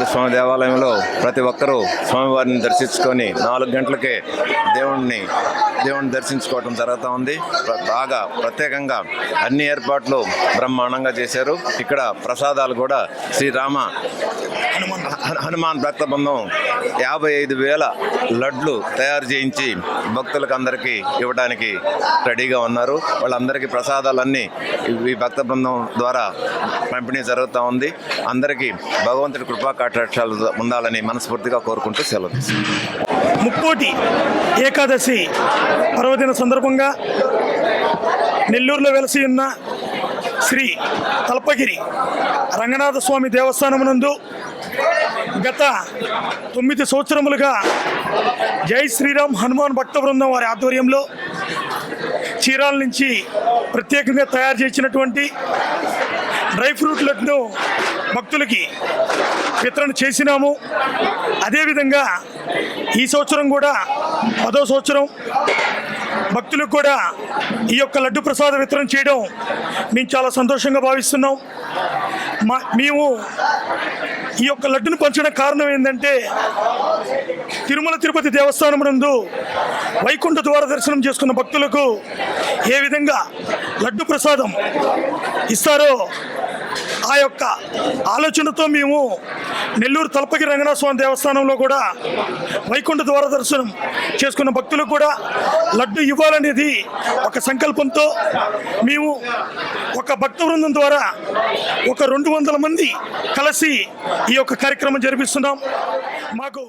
రంగనాథ స్వామి దేవాలయంలో ప్రతి ఒక్కరూ స్వామివారిని దర్శించుకొని 4 గంటలకే దేవుణ్ణి దర్శించుకోవడం జరుగుతూ ఉంది. బాగా ప్రత్యేకంగా అన్ని ఏర్పాట్లు బ్రహ్మాండంగా చేశారు. ఇక్కడ ప్రసాదాలు కూడా శ్రీరామ హనుమాన్ భక్త బృందం 55,000 లడ్లు తయారు చేయించి భక్తులకు అందరికీ ఇవ్వడానికి రెడీగా ఉన్నారు. వాళ్ళందరికీ ప్రసాదాలన్నీ ఈ భక్త బృందం ద్వారా పంపిణీ జరుగుతూ ఉంది. అందరికీ భగవంతుడి కృపా కటాక్షాలు ఉండాలని మనస్ఫూర్తిగా కోరుకుంటూ సెలవు తీసుకుంటాం. ముక్కోటి ఏకాదశి పర్వదిన సందర్భంగా నెల్లూరులో వెలసి ఉన్న శ్రీ తల్పగిరి రంగనాథ స్వామి దేవస్థానమునందు గత 9 సంవత్సరములుగా జై శ్రీరామ్ హనుమాన్ భక్త బృందం వారి ఆధ్వర్యంలో చీరాల నుంచి ప్రత్యేకంగా తయారు చేసినటువంటి డ్రై ఫ్రూట్ లడ్డును భక్తులకి వితరణ చేసినాము. అదేవిధంగా ఈ సంవత్సరం కూడా 10వ సంవత్సరం భక్తులకు కూడా ఈ యొక్క లడ్డు ప్రసాద వితరణ చేయడం మేము చాలా సంతోషంగా భావిస్తున్నాం. మేము ఈ యొక్క లడ్డును పంచడం కారణం ఏంటంటే తిరుమల తిరుపతి దేవస్థానం నందు వైకుంఠ ద్వార దర్శనం చేసుకున్న భక్తులకు ఏ విధంగా లడ్డు ప్రసాదం ఇస్తారో ఆ యొక్క ఆలోచనతో మేము నెల్లూరు తల్పగిరి రంగనాథ స్వామి దేవస్థానంలో కూడా వైకుంఠ ద్వార దర్శనం చేసుకున్న భక్తులకు కూడా లడ్డు ఇవ్వాలనేది ఒక సంకల్పంతో మేము ఒక భక్త బృందం ద్వారా ఒక 200 మంది కలిసి ఈ యొక్క కార్యక్రమం జరిపిస్తున్నాం. మాకు